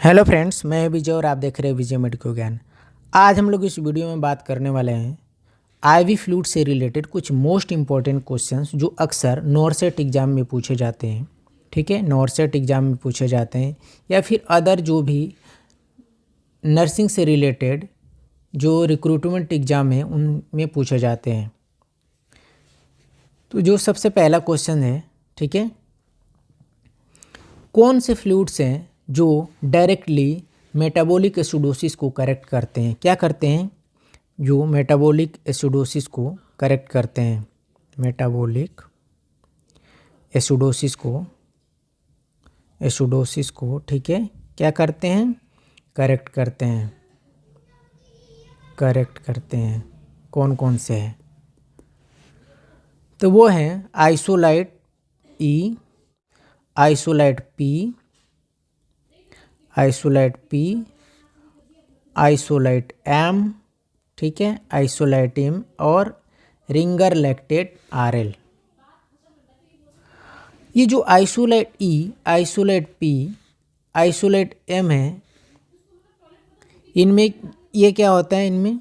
Hello friends, मैं विजय और आप देख रहे हैं विजय मेडिको ज्ञान। आज हम लोग इस वीडियो में बात करने वाले हैं आईवी फ्लूइड से रिलेटेड कुछ मोस्ट इम्पॉर्टेंट क्वेश्चंस जो अक्सर नॉर्सेट एग्ज़ाम में पूछे जाते हैं। ठीक है, नॉर्सेट एग्ज़ाम में पूछे जाते हैं या फिर अदर जो भी नर्सिंग से रिलेटेड जो रिक्रूटमेंट एग्ज़ाम है उनमें पूछे जाते हैं। तो जो सबसे पहला क्वेश्चन है, ठीक है, कौन से फ्लूइड्स हैं जो डायरेक्टली मेटाबॉलिक एसिडोसिस को करेक्ट करते हैं? क्या करते हैं? जो मेटाबॉलिक एसिडोसिस को करेक्ट करते हैं, मेटाबॉलिक एसिडोसिस को ठीक है, क्या करते हैं? करेक्ट करते हैं। कौन कौन से हैं? तो वो हैं आइसोलाइट ई, आइसोलाइट पी, आइसोलाइट एम, ठीक है, आइसोलाइट एम और रिंगर लैक्टेट आरएल। ये जो आइसोलाइट ई, आइसोलाइट पी, आइसोलाइट एम है, इनमें ये क्या होता है? इनमें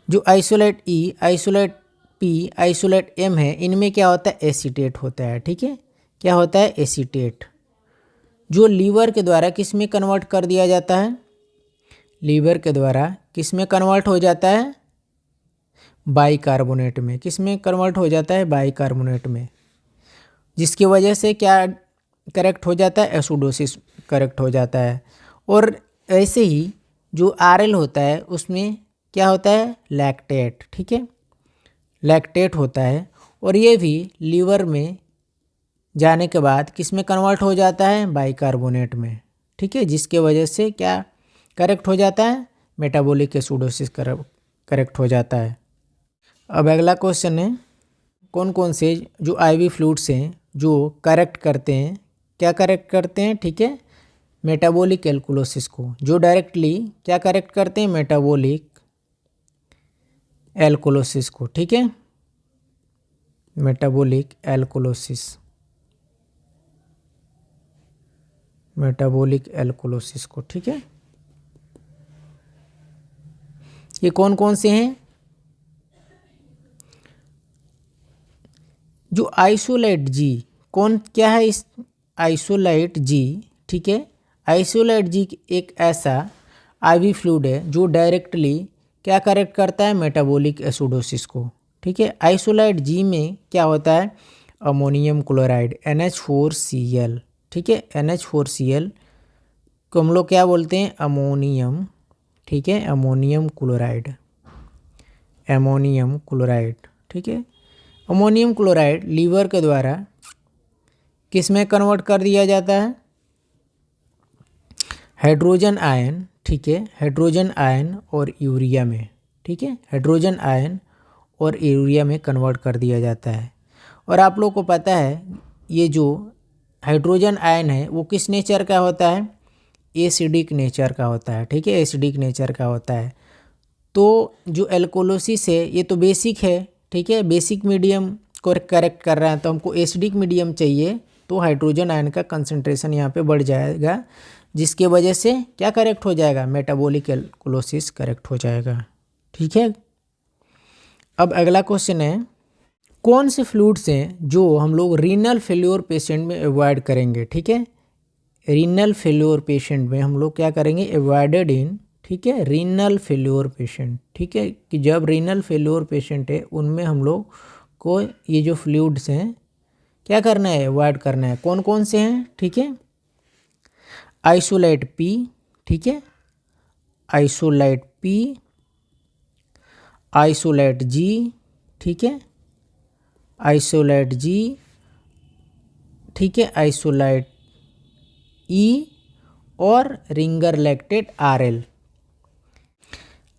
जो आइसोलाइट ई, आइसोलाइट पी, आइसोलाइट एम है, इनमें क्या होता है? एसीटेट होता है। ठीक है, क्या होता है? एसीटेट, जो लीवर के द्वारा किस में कन्वर्ट कर दिया जाता है? लीवर के द्वारा किस में कन्वर्ट हो जाता है? बाइकार्बोनेट में। किस में कन्वर्ट हो जाता है? बाइकार्बोनेट में, जिसकी वजह से क्या करेक्ट हो जाता है? एसिडोसिस करेक्ट हो जाता है। और ऐसे ही जो आरएल होता है उसमें क्या होता है? लैक्टेट। ठीक है, लैक्टेट होता है और ये भी लीवर में जाने के बाद किस में कन्वर्ट हो जाता है? बाइकार्बोनेट में। ठीक है, जिसके वजह से क्या करेक्ट हो जाता है? मेटाबॉलिक एसिडोसिस करेक्ट हो जाता है। अब अगला क्वेश्चन है, कौन कौन से जो आईवी फ्लूइड्स हैं जो करेक्ट करते हैं? क्या करेक्ट करते हैं? ठीक है, मेटाबॉलिक एल्कोलोसिस को, जो डायरेक्टली क्या करेक्ट करते हैं? मेटाबॉलिक एल्कोलोसिस को। ठीक है, मेटाबॉलिक एल्कोलोसिस को। ठीक है, ये कौन कौन से हैं? जो आइसोलाइट जी, कौन क्या है इस आइसोलाइट जी? ठीक है, आइसोलाइट जी एक ऐसा आईवी फ्लूइड है जो डायरेक्टली क्या करेक्ट करता है? मेटाबॉलिक एसिडोसिस को। ठीक है, आइसोलाइट जी में क्या होता है? Ammonium chloride NH4Cl। ठीक है, NH4Cl को हम लोग क्या बोलते हैं? अमोनियम। ठीक है, अमोनियम क्लोराइड। ठीक है, अमोनियम क्लोराइड लीवर के द्वारा किस में कन्वर्ट कर दिया जाता है? Hydrogen ion. ठीक है, हाइड्रोजन आयन और यूरिया में। ठीक है, हाइड्रोजन आयन और यूरिया में कन्वर्ट कर दिया जाता है। और आप लोग को पता है ये जो हाइड्रोजन आयन है वो किस नेचर का होता है? एसिडिक नेचर का होता है। ठीक है, एसिडिक नेचर का होता है। तो जो एल्कोलोसिस है ये तो बेसिक है। ठीक है, बेसिक मीडियम को करेक्ट कर रहा है, तो हमको एसिडिक मीडियम चाहिए, तो हाइड्रोजन आयन का कंसंट्रेशन यहाँ पे बढ़ जाएगा, जिसके वजह से क्या करेक्ट हो जाएगा? मेटाबॉलिक एल्कोलोसिस करेक्ट हो जाएगा। ठीक है, अब अगला क्वेश्चन है, कौन से फ्लूइड्स हैं जो हम लोग रीनल फेल्योर पेशेंट में अवॉइड करेंगे? ठीक है, रीनल फेल्योर पेशेंट में हम लोग क्या करेंगे? अवॉइडेड इन, ठीक है, रीनल फेल्योर पेशेंट। ठीक है, कि जब रीनल फेल्योर पेशेंट है उनमें हम लोग को ये जो फ्लूइड्स हैं क्या करना है? अवॉइड करना है। कौन कौन से हैं? ठीक है, आइसोलाइट पी, ठीक है, आइसोलाइट पी, आइसोलाइट जी, ठीक है, आइसोलाइट जी, ठीक है, आइसोलाइट ई और रिंगर लैक्टेट आरएल।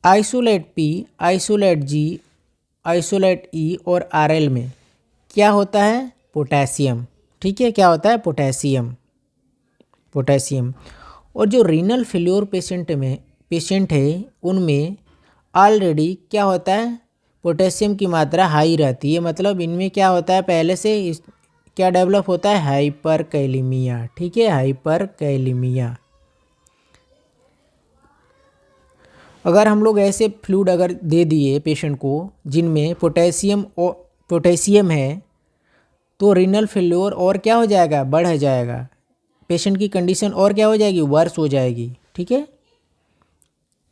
आइसोलाइट पी, आइसोलाइट जी, आइसोलाइट ई और आरएल में क्या होता है? पोटेशियम। ठीक है, क्या होता है? पोटेशियम। और जो रीनल फेल्योर पेशेंट है उनमें ऑलरेडी क्या होता है? पोटेशियम की मात्रा हाई रहती है। मतलब इनमें क्या होता है? पहले से क्या डेवलप होता है? हाइपरकैलेमिया। ठीक है, हाइपरकैलेमिया। अगर हम लोग ऐसे फ्लूइड अगर दे दिए पेशेंट को जिनमें पोटेशियम है तो रीनल फेल्योर और क्या हो जाएगा, बढ़ जाएगा, पेशेंट की कंडीशन और क्या हो जाएगी, वर्स हो जाएगी। ठीक है,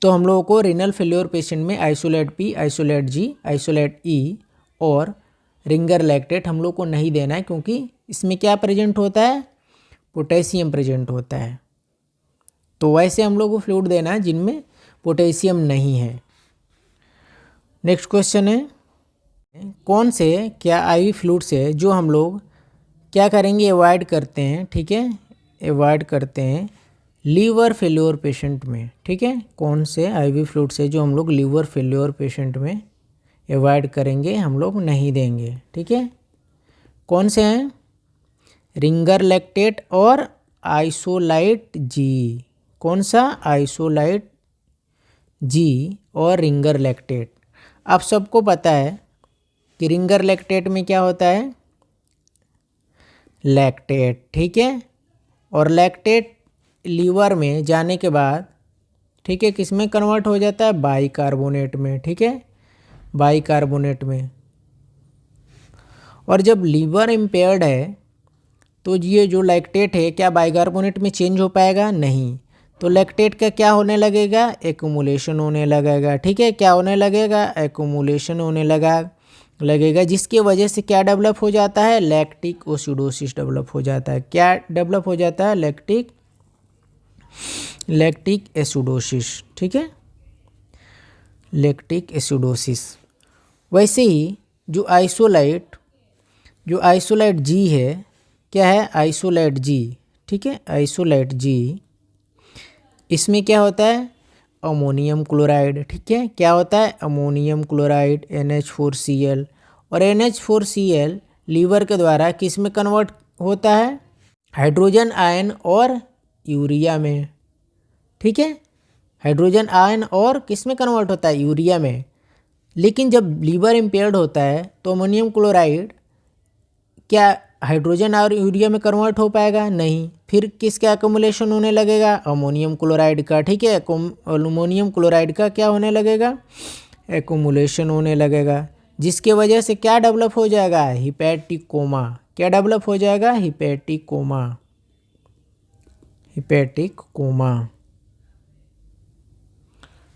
तो हम लोगों को रीनल फेल्योर पेशेंट में आइसोलेट पी, आइसोलेट जी, आइसोलेट ई और रिंगर लैक्टेट हम लोग को नहीं देना है, क्योंकि इसमें क्या प्रेजेंट होता है, पोटेशियम प्रेजेंट होता है। तो वैसे हम लोग को फ्लूइड देना है जिनमें पोटेशियम नहीं है। नेक्स्ट क्वेश्चन है, कौन से क्या आईवी फ्लूइड से जो हम लोग क्या करेंगे, अवॉइड करते हैं। ठीक है, अवॉइड करते हैं लीवर फेल्योर पेशेंट में। ठीक है, कौन से आईवी फ्लूइड से जो हम लोग लीवर फेल्योर पेशेंट में अवॉइड करेंगे, हम लोग नहीं देंगे। ठीक है, कौन से हैं, रिंगर लैक्टेट और आइसोलाइट जी। कौन सा, आइसोलाइट जी और रिंगर लैक्टेट। आप सबको पता है कि रिंगर लैक्टेट में क्या होता है, लैक्टेट। ठीक है, और लैक्टेट लीवर में जाने के बाद, ठीक है, किस में कन्वर्ट हो जाता है, बाइकार्बोनेट में। ठीक है, बाइकार्बोनेट में। और जब लीवर इम्पेयर्ड है तो ये जो लैक्टेट है क्या बाइकार्बोनेट में चेंज हो पाएगा, नहीं। तो लैक्टेट का क्या होने लगेगा, एक्यूमुलेशन होने लगेगा। ठीक है, क्या होने लगेगा, एक्यूमुलेशन होने लगेगा, जिसकी वजह से क्या डेवलप हो जाता है, लैक्टिक एसिडोसिस डेवलप हो जाता है। क्या डेवलप हो जाता है, लैक्टिक एसिडोसिस। ठीक है, लैक्टिक एसिडोसिस। वैसे ही जो आइसोलाइट जी है, क्या है, आइसोलाइट जी। ठीक है, आइसोलाइट जी, इसमें क्या होता है, अमोनियम क्लोराइड। ठीक है, क्या होता है, अमोनियम क्लोराइड, NH4Cl। और NH4Cl लीवर के द्वारा किस में कन्वर्ट होता है, हाइड्रोजन आयन और यूरिया में। ठीक है, हाइड्रोजन आयन और किस में कन्वर्ट होता है, यूरिया में। लेकिन जब लीवर इम्पेयर्ड होता है तो अमोनियम क्लोराइड क्या हाइड्रोजन और यूरिया में कन्वर्ट हो पाएगा, नहीं। फिर किसका एक्युमुलेशन होने लगेगा, अमोनियम क्लोराइड का। ठीक है, अमोनियम क्लोराइड का क्या होने लगेगा, एक्युमुलेशन होने लगेगा, जिसके वजह से क्या डेवलप हो जाएगा, हिपैटिकोमा। क्या डेवलप हो जाएगा, हिपैटिकोमा।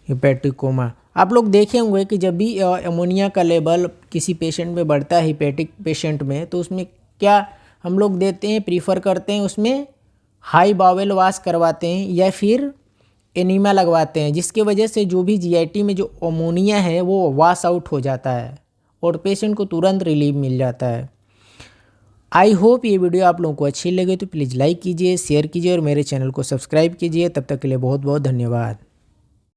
हिपैटिकोमा। आप लोग देखे होंगे कि जब भी अमोनिया का लेवल किसी पेशेंट में बढ़ता है, हिपैटिक पेशेंट में, तो उसमें क्या हम लोग देते हैं, प्रीफर करते हैं उसमें हाई बावेल वाश करवाते हैं या फिर एनीमा लगवाते हैं, जिसकी वजह से जो भी जीआईटी में जो अमोनिया है वो वाश आउट हो जाता है और पेशेंट को तुरंत रिलीफ मिल जाता है। आई होप ये वीडियो आप लोगों को अच्छी लगे तो प्लीज़ लाइक कीजिए, शेयर कीजिए और मेरे चैनल को सब्सक्राइब कीजिए। तब तक के लिए बहुत बहुत धन्यवाद।